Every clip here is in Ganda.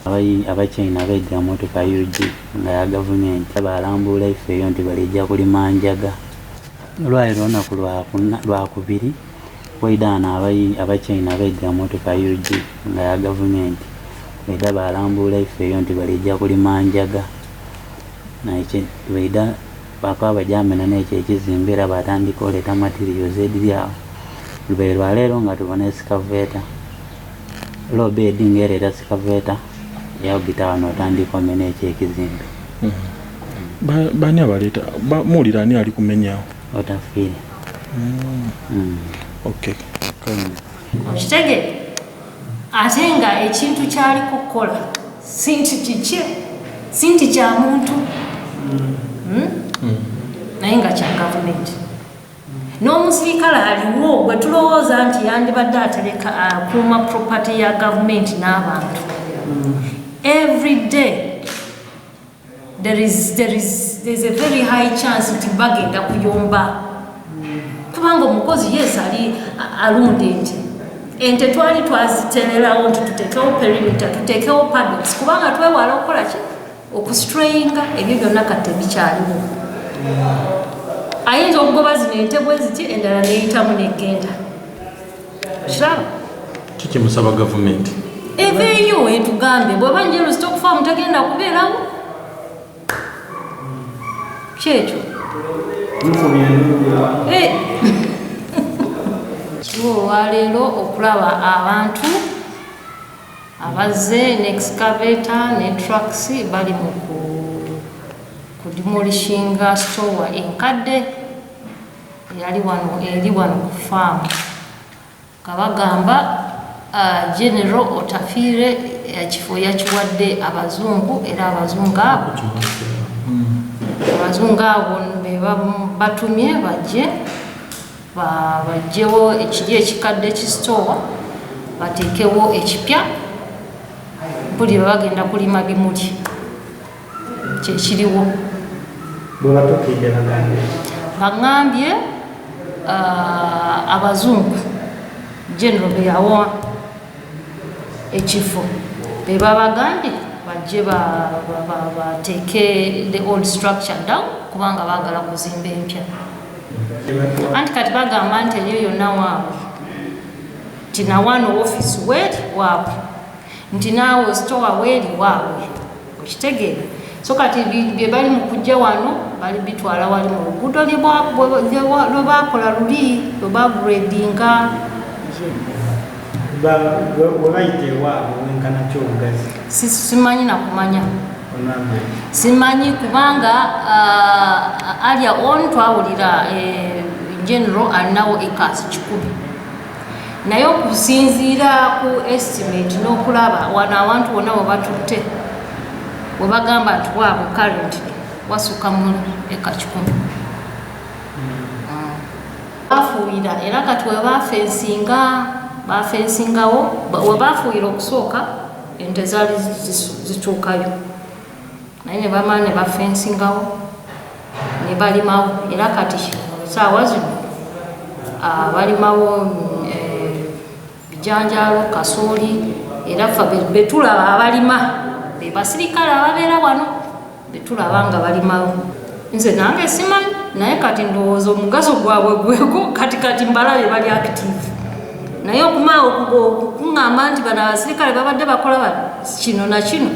Abachina bajja motoka UG nga ya gavumenti balambula ifeeyo nti balijja kulima Enjaga. Lwali lunaku lwakubiri waidana abachina bajja motoka UG nga ya gavumenti baida balambula ifeeyo nti balijja kulima Enjaga. Naye baida bakaba bajamena n'ekyo ekizimbira batandika oleeta materials ediri awo. Lubaire lwa leero nga tubona excavator lobedi ng'ereeta excavator yawugita wano otandika omena ekyo ekizimbe. Bani abaleeta muwulira ani ali kumenyawo? Otafiire. Okay. Okitegeera ate nga ekintu kyali kukola sinti kiki sinti kya muntu naye nga kya gavumenti. N'omusirikale aliwo bwe tulowooza nti yandibadde atereka akuuma property ya gavumenti n'abantu. Every day there's a very high chance nti bagenda kuyomba kubanga omukozi yes ali alunde ente twali twazitererawo nti tutekewo perimeter tutekewo paddocks kubanga twewala okukola ki okustrayinga ebyo byonna kati bikyaliwo. Ayinza okugoba zino ente bwe ziti endala neyitamu negenda. Kiraba kiki musaba gavumenti eveeyo etugambe bweba njeru stock farm tagenda kubeerawo kyekyo olwaleero okulaba abantu abazze ne excavator ne trucks bali mu kudemolishinga store enkadde eri wano ku farm kabagamba General Otafiire ekifo yakiwadde Abazungu era Abazungu abo be batumye bajjewo ekiri ekikadde kisitowa bateekewo ekipya buli bagenda kulima Bimuli kyekiriwo. Bagambye Abazungu General be yawa ekifo be babagambye bajje bateeke the old structure down kubanga baagala kuzimba empya. Anti kati bagamba nti eyo yonna waabwe nti na wano office weeri waabwe nti naawe store weeri waabwe okitegeera. So kati bye bali mu kujja wano bali bitwala wali mu luguudo lwe baakola luli lwe bagradinga. Simanyi nakumanya simanyi kubanga alya on twawulira general alinawo acres 10 naye okusinziira ku estimate n'okulaba wano abantu bonna bwe batutte bwe bagamba nti waabwe currently wasuka mu eka 10 bafuuyira era kati we bafensingawo we bafuuyira okusooka ente zaali zituukayo naye ne bamala ne bafensingawo ne balimawo era kati saawa zino balimawo bijanjaalo kasooli era ffe betulaba abalima be basirikale ababeera wano betulaba nga balimawo. Nze nange simanyi naye kati ndowooza omugaso gwabwe gweko kati mbalabe bali active naye okumala okukuŋŋamba nti bano abasirikale babadde bakola kino na kino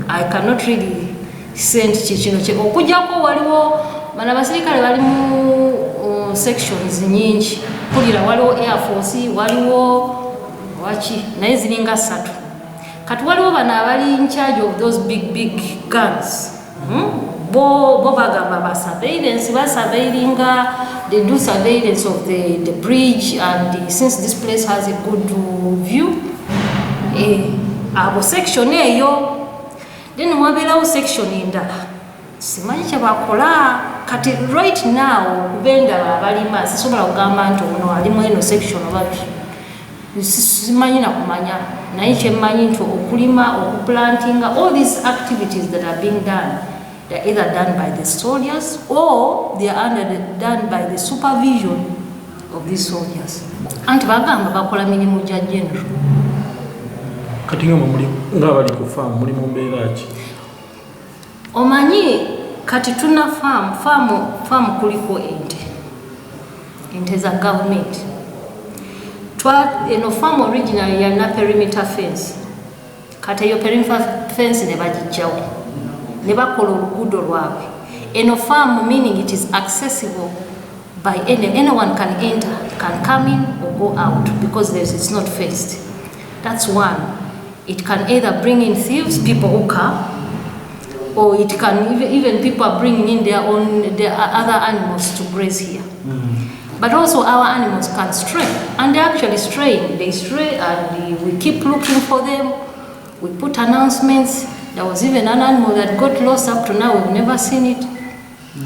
I cannot really send kino okujjako waliwo bano abasirikale bali mu sections nyingi kulira waliwo Air Force waliwo waki naye ziringa 3 kati waliwo bano abali in charge of those big guns bo bagamba surveillance they do surveillance of the bridge and since this place has a good view abo section eyo then wabeerawo section endala simanyi kyebakola kati right now kubenda abalima sisobola kugamba nti ono alimu eno section obaki simanyi nakumanya naye kyemmanyi nti okulima okuplantinga all these activities that are being done they're either done by the soldiers or they are done by the supervision of these soldiers. Anti bagamba bakola mirimu gya general Kati ng'abali ku farm muli mu mbeera ki? Omanyi kati tuna farm kuliko ente za government. Eno farm originally yalina perimeter fence. Kati eyo perimeter fence ne bagijjawo. Ne bakola oluguudo lwabwe. Eno farm meaning it is accessible by anyone can enter, can come in or go out because it's not fenced. That's one. It can either bring in thieves, people who come, or it can even people are bringing in their other animals to graze here. But also our animals can stray, and they actually stray. They stray, and we keep looking for them. We put announcements. There was even an animal that got lost. Up to now, we've never seen it.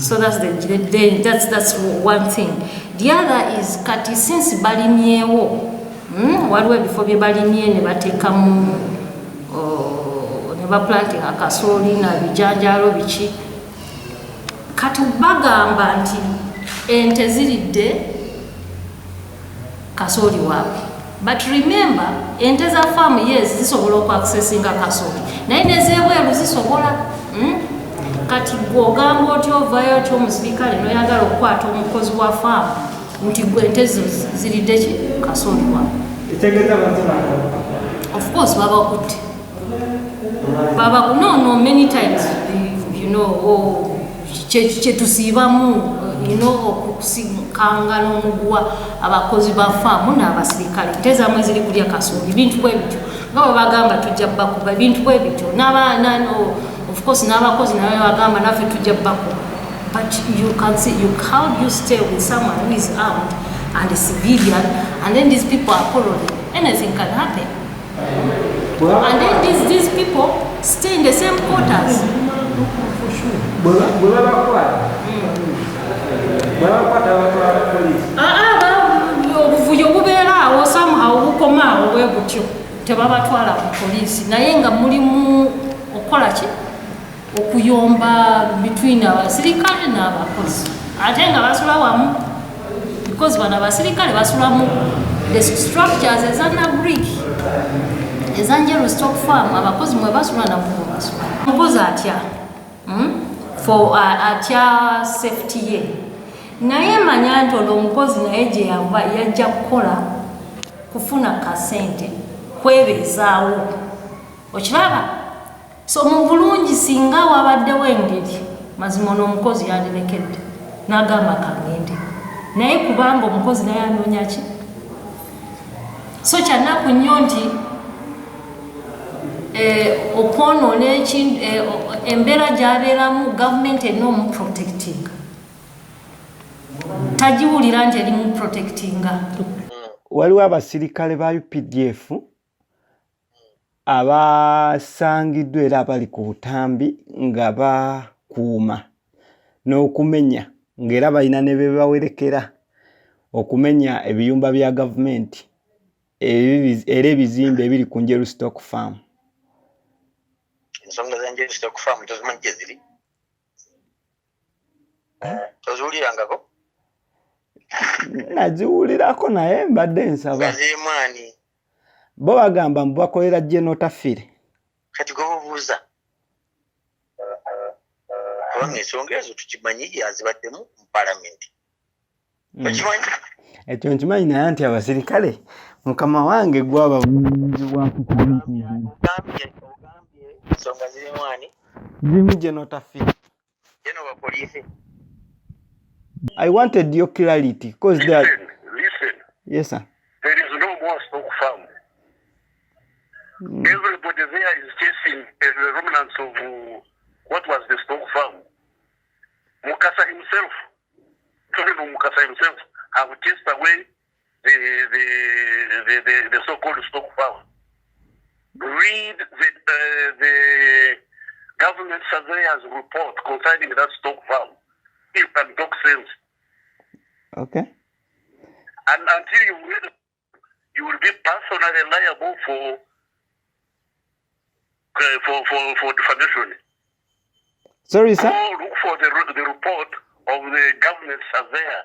So that's that's one thing. The other is kati since Balimewo. Waliwo before Balimie ne batekamu ne baplanting akasooli na bijanjalo biki. Kati bagamba nti ente ziridde kasooli waabwe. But remember, ente za farm yes zisobola okuaccessinga kasooli. Naye nezebweru zisobola. Kati gwogamba oti ovayo oti omusirikale noyagala okukwata omukozi wa farm nti ente ziridde ki kasooli waabwe. Of course, Baba no, many times, you know, chetusibamu, you know, kanga no mugwa, abakozi ba farm, na abasirikale. Teza mwezi li kulia kasooli, bintu bwe bityo. Ngabo bagamba tujja bakuba bintu bwe bityo. Of course, n'abakozi nawe bagamba nafe tujja bakuba. But you can see, how do you stay with someone who is armed and a civilian, and then these people are quarreling? Anything can happen. And then these people stay in the same quarters. Obuvuyo bubeeraawo somehow bukomaawo bwe butyo tebabatwala ku poliisi naye nga mulimu okukola ki okuyomba between abasirikale n'abakozi ate nga basula wamu because bano abasirikale basulamu the structures ezana Greek ezanjero stock farm abakozi mwe basula na basula mukozi atya for atya safety ye naye manya nti omukozi naye gye yava yajja kukola kufuna kasente kwebezaawo okiraba so mu bulungi singa wabaddewo engeri mazima n'omukozi yandirekedde n'agamba kangende naye kubanga omukozi naye anoonya ki so kyanaku nnyo nti okwonoona embeera gy'abeeramu gavumenti erina omuprotectinga tagiwulira nti erimu protectinga. Waliwo abasirikale ba UPDF abasangiddwa era abali ku butambi nga bakuuma n'okumenya ng'era balina ne be bawerekera okumenya ebiyumba bya gavumenti era ebizimbe ebiri ku Njeru Stock Farm. Ensonga za Njeru Stock Farm tozimanyi gye ziri? Toziwulirangako? Naziwulirako naye mbadde nsaba. Zimwani. Bo bagamba mbu bakolera General Otafiire. Kati gobuuza. Kubanga ensonga ezo tukimanyi yazibaddemu mu Parliament. Tokimanyi? Ekyo nkimanyi naye nti abasirikale mukama wange gwaba bunzibwa ogambye ensonga zimwani. Zirimu General Otafiire. General wa police. I wanted your clarity because listen. Yes, sir. There is no more stock farm. Everybody there is chasing the remnants of what was the stock farm. Mukasa himself, have chased away the so-called stock farm. Read the government surveyor's report concerning that stock farm. You can talk sense. Okay. And until you read it, you will be personally liable for defamation. Sorry, sir? Go look for the report of the government surveyor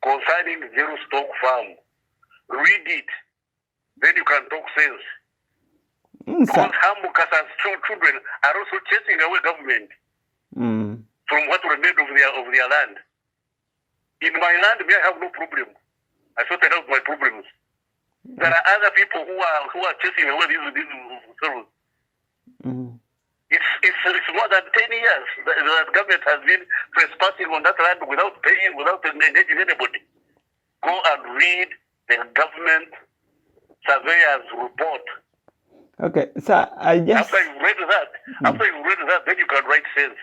concerning Zero Stock Farm. Read it. Then you can talk sense. Because Hamukasa's children are also chasing away government from what remained of their land. In my land, I have no problem. I sorted out my problems. There are other people who are chasing away these sorrows. It's more than 10 years that the government has been trespassing on that land without paying, without engaging anybody. Go and read the government surveyor's report. Okay, so I just... After you read that, then you can write sense.